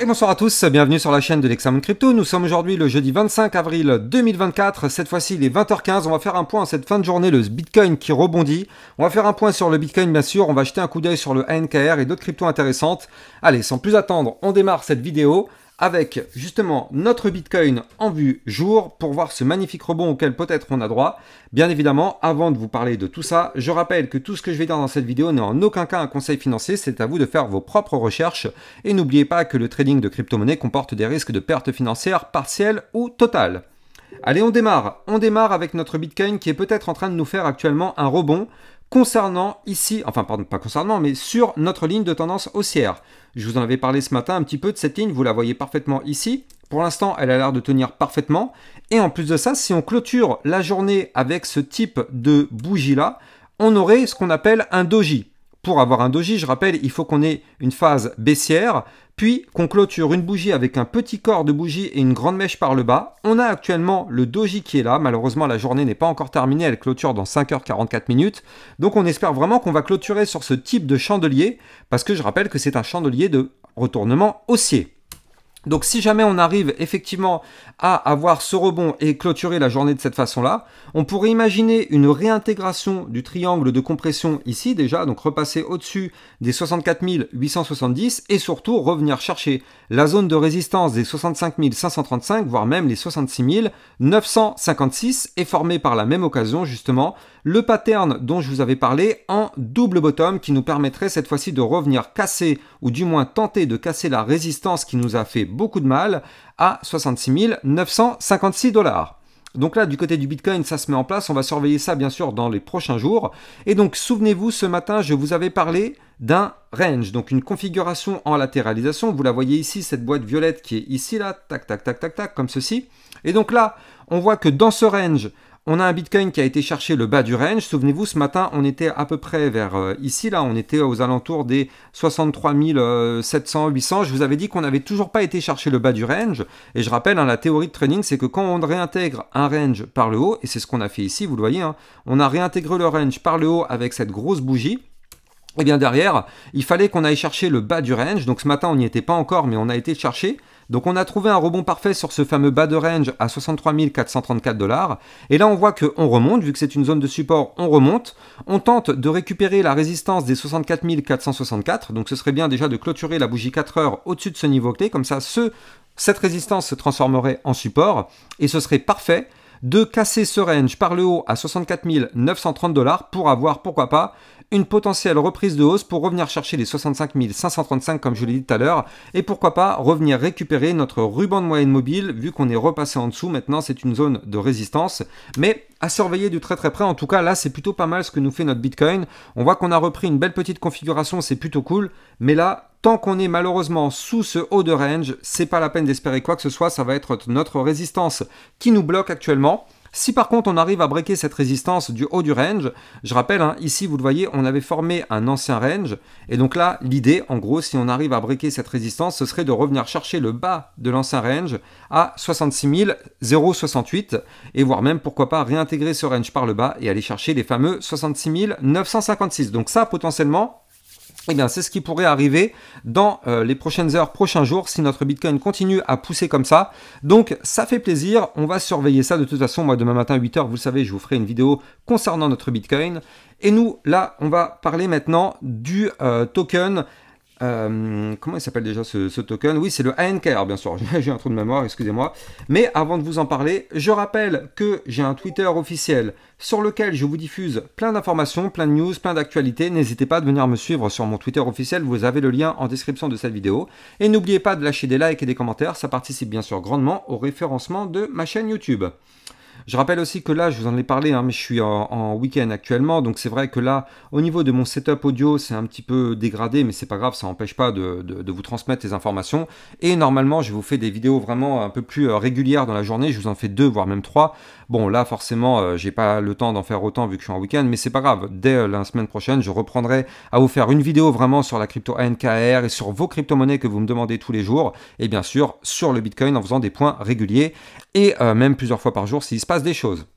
Et bonsoir à tous, bienvenue sur la chaîne de l'Examen Crypto. Nous sommes aujourd'hui le jeudi 25 avril 2024. Cette fois-ci, il est 20h15. On va faire un point en cette fin de journée, le Bitcoin qui rebondit. On va faire un point sur le Bitcoin, bien sûr. On va jeter un coup d'œil sur le ANKR et d'autres cryptos intéressantes. Allez, sans plus attendre, on démarre cette vidéo avec justement notre Bitcoin en vue jour pour voir ce magnifique rebond auquel peut-être on a droit. Bien évidemment, avant de vous parler de tout ça, je rappelle que tout ce que je vais dire dans cette vidéo n'est en aucun cas un conseil financier, c'est à vous de faire vos propres recherches. Et n'oubliez pas que le trading de crypto-monnaie comporte des risques de pertes financières partielles ou totales. Allez, on démarre. On démarre avec notre Bitcoin qui est peut-être en train de nous faire actuellement un rebond concernant ici, enfin pardon, pas concernant, mais sur notre ligne de tendance haussière. Je vous en avais parlé ce matin un petit peu de cette ligne, vous la voyez parfaitement ici. Pour l'instant, elle a l'air de tenir parfaitement. Et en plus de ça, si on clôture la journée avec ce type de bougie-là, on aurait ce qu'on appelle un doji. Pour avoir un doji, je rappelle, il faut qu'on ait une phase baissière, puis qu'on clôture une bougie avec un petit corps de bougie et une grande mèche par le bas. On a actuellement le doji qui est là. Malheureusement, la journée n'est pas encore terminée. Elle clôture dans 5h44. Donc, on espère vraiment qu'on va clôturer sur ce type de chandelier, parce que je rappelle que c'est un chandelier de retournement haussier. Donc si jamais on arrive effectivement à avoir ce rebond et clôturer la journée de cette façon-là, on pourrait imaginer une réintégration du triangle de compression ici déjà, donc repasser au-dessus des 64 870 et surtout revenir chercher la zone de résistance des 65 535, voire même les 66 956 et former par la même occasion justement le pattern dont je vous avais parlé en double bottom qui nous permettrait cette fois-ci de revenir casser ou du moins tenter de casser la résistance qui nous a fait beaucoup de mal à 66 956 $. Donc là, du côté du Bitcoin, ça se met en place. On va surveiller ça, bien sûr, dans les prochains jours. Et donc, souvenez-vous, ce matin, je vous avais parlé d'un range, donc une configuration en latéralisation. Vous la voyez ici, cette boîte violette qui est ici, là, tac, tac, tac, tac, tac, comme ceci. Et donc là, on voit que dans ce range, on a un Bitcoin qui a été chercher le bas du range. Souvenez-vous, ce matin, on était à peu près vers ici, là, on était aux alentours des 63 700, 800. Je vous avais dit qu'on n'avait toujours pas été chercher le bas du range. Et je rappelle, hein, la théorie de trading, c'est que quand on réintègre un range par le haut, et c'est ce qu'on a fait ici, vous le voyez, hein, on a réintégré le range par le haut avec cette grosse bougie. Et bien derrière, il fallait qu'on aille chercher le bas du range. Donc ce matin, on n'y était pas encore, mais on a été le chercher. Donc on a trouvé un rebond parfait sur ce fameux bas de range à 63 434 $. Et là, on voit qu'on remonte, vu que c'est une zone de support, on remonte. On tente de récupérer la résistance des 64 464. Donc ce serait bien déjà de clôturer la bougie 4 heures au-dessus de ce niveau clé. Comme ça, cette résistance se transformerait en support. Et ce serait parfait de casser ce range par le haut à 64 930 $ pour avoir, pourquoi pas, une potentielle reprise de hausse pour revenir chercher les 65 535 comme je l'ai dit tout à l'heure et pourquoi pas revenir récupérer notre ruban de moyenne mobile vu qu'on est repassé en dessous. Maintenant, c'est une zone de résistance, mais à surveiller de très très près. En tout cas, là, c'est plutôt pas mal ce que nous fait notre Bitcoin. On voit qu'on a repris une belle petite configuration, c'est plutôt cool, mais là, tant qu'on est malheureusement sous ce haut de range, c'est pas la peine d'espérer quoi que ce soit, ça va être notre résistance qui nous bloque actuellement. Si par contre on arrive à breaker cette résistance du haut du range, je rappelle, hein, ici vous le voyez, on avait formé un ancien range, et donc là l'idée en gros si on arrive à breaker cette résistance, ce serait de revenir chercher le bas de l'ancien range à 66 068, et voire même pourquoi pas réintégrer ce range par le bas et aller chercher les fameux 66 956. Donc ça potentiellement, eh bien, c'est ce qui pourrait arriver dans les prochaines heures, prochains jours, si notre Bitcoin continue à pousser comme ça. Donc, ça fait plaisir. On va surveiller ça. De toute façon, moi, demain matin, 8h, vous le savez, je vous ferai une vidéo concernant notre Bitcoin. Et nous, là, on va parler maintenant du token. Comment il s'appelle déjà ce token? Oui, c'est le ANKR, bien sûr. J'ai un trou de mémoire, excusez-moi. Mais avant de vous en parler, je rappelle que j'ai un Twitter officiel sur lequel je vous diffuse plein d'informations, plein de news, plein d'actualités. N'hésitez pas à venir me suivre sur mon Twitter officiel. Vous avez le lien en description de cette vidéo. Et n'oubliez pas de lâcher des likes et des commentaires. Ça participe bien sûr grandement au référencement de ma chaîne YouTube. Je rappelle aussi que là, je vous en ai parlé, hein, mais je suis en week-end actuellement, donc c'est vrai que là, au niveau de mon setup audio, c'est un petit peu dégradé, mais c'est pas grave, ça n'empêche pas de vous transmettre les informations. Et normalement, je vous fais des vidéos vraiment un peu plus régulières dans la journée, je vous en fais 2, voire même 3. Bon, là, forcément, j'ai pas le temps d'en faire autant vu que je suis en week-end, mais c'est pas grave. Dès la semaine prochaine, je reprendrai à vous faire une vidéo vraiment sur la crypto ANKR et sur vos crypto-monnaies que vous me demandez tous les jours, et bien sûr, sur le Bitcoin en faisant des points réguliers, et même plusieurs fois par jour s'il se passe des choses.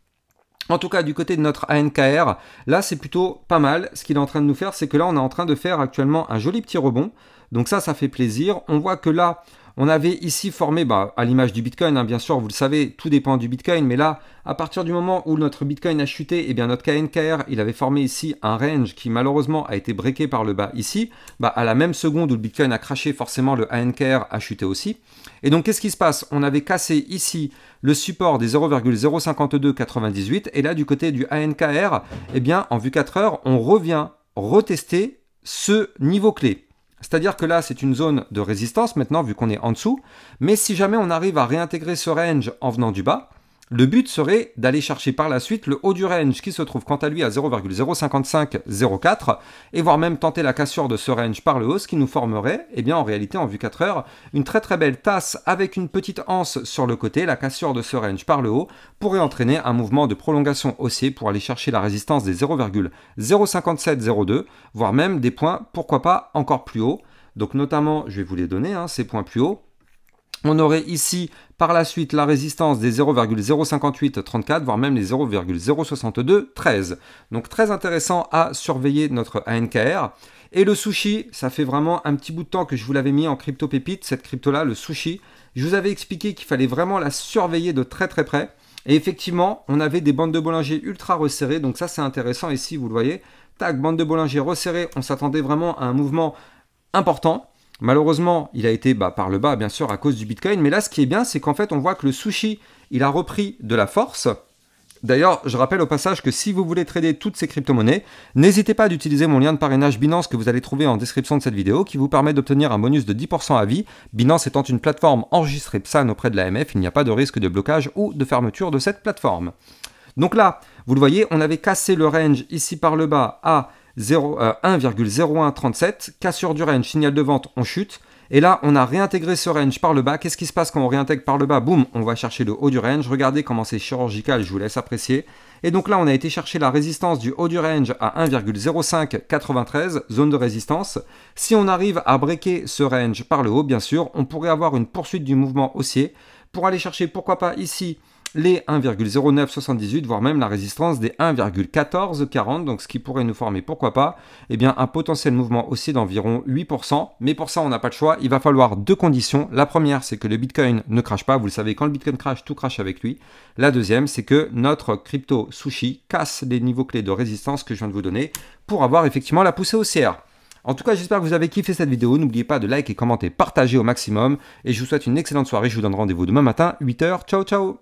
En tout cas, du côté de notre ANKR, là, c'est plutôt pas mal. Ce qu'il est en train de nous faire, c'est que là, on est en train de faire actuellement un joli petit rebond. Donc ça fait plaisir. On voit que là, On avait ici formé, à l'image du Bitcoin, hein, bien sûr, vous le savez, tout dépend du Bitcoin, mais là, à partir du moment où notre Bitcoin a chuté, eh bien notre KNKR, il avait formé ici un range qui malheureusement a été breaké par le bas ici. À la même seconde où le Bitcoin a craché, forcément le ANKR a chuté aussi. Et donc qu'est-ce qui se passe? On avait cassé ici le support des 0,05298 et là du côté du ANKR, eh bien en vue 4 heures, on revient retester ce niveau clé. C'est-à-dire que là, c'est une zone de résistance maintenant, vu qu'on est en dessous. Mais si jamais on arrive à réintégrer ce range en venant du bas, le but serait d'aller chercher par la suite le haut du range qui se trouve quant à lui à 0,05504 et voire même tenter la cassure de ce range par le haut, ce qui nous formerait, eh bien en réalité en vue 4 heures, une très très belle tasse avec une petite anse sur le côté. La cassure de ce range par le haut pourrait entraîner un mouvement de prolongation haussier pour aller chercher la résistance des 0,05702, voire même des points, pourquoi pas, encore plus haut. Donc notamment, je vais vous les donner, ces points plus hauts. On aurait ici par la suite la résistance des 0,05834, voire même les 0,06213. Donc très intéressant à surveiller notre ANKR. Et le sushi, ça fait vraiment un petit bout de temps que je vous l'avais mis en crypto pépite, cette crypto-là, le sushi. Je vous avais expliqué qu'il fallait vraiment la surveiller de très très près. Et effectivement, on avait des bandes de Bollinger ultra resserrées, donc ça c'est intéressant ici, vous le voyez. Tac, bande de Bollinger resserrée, on s'attendait vraiment à un mouvement important. Malheureusement, il a été par le bas, bien sûr, à cause du Bitcoin. Mais là, ce qui est bien, c'est qu'en fait, on voit que le sushi, il a repris de la force. D'ailleurs, je rappelle au passage que si vous voulez trader toutes ces crypto-monnaies, n'hésitez pas d'utiliser mon lien de parrainage Binance que vous allez trouver en description de cette vidéo, qui vous permet d'obtenir un bonus de 10% à vie. Binance étant une plateforme enregistrée PSAN auprès de l'AMF, il n'y a pas de risque de blocage ou de fermeture de cette plateforme. Donc là, vous le voyez, on avait cassé le range ici par le bas à 1,0137, cassure du range, signal de vente, on chute. Et là, on a réintégré ce range par le bas. Qu'est-ce qui se passe quand on réintègre par le bas? Boum, on va chercher le haut du range. Regardez comment c'est chirurgical, je vous laisse apprécier. Et donc là, on a été chercher la résistance du haut du range à 1,0593, zone de résistance. Si on arrive à breaker ce range par le haut, bien sûr, on pourrait avoir une poursuite du mouvement haussier pour aller chercher, pourquoi pas ici, les 1,0978, voire même la résistance des 1,1440, donc ce qui pourrait nous former, pourquoi pas, un potentiel mouvement haussier d'environ 8%, mais pour ça on n'a pas de choix, il va falloir deux conditions. La première, c'est que le Bitcoin ne crache pas, vous le savez, quand le Bitcoin crache, tout crache avec lui. La deuxième, c'est que notre crypto sushi casse les niveaux clés de résistance que je viens de vous donner pour avoir effectivement la poussée haussière. En tout cas, j'espère que vous avez kiffé cette vidéo. N'oubliez pas de liker, commenter, partager au maximum. Et je vous souhaite une excellente soirée. Je vous donne rendez-vous demain matin, 8 h. Ciao, ciao!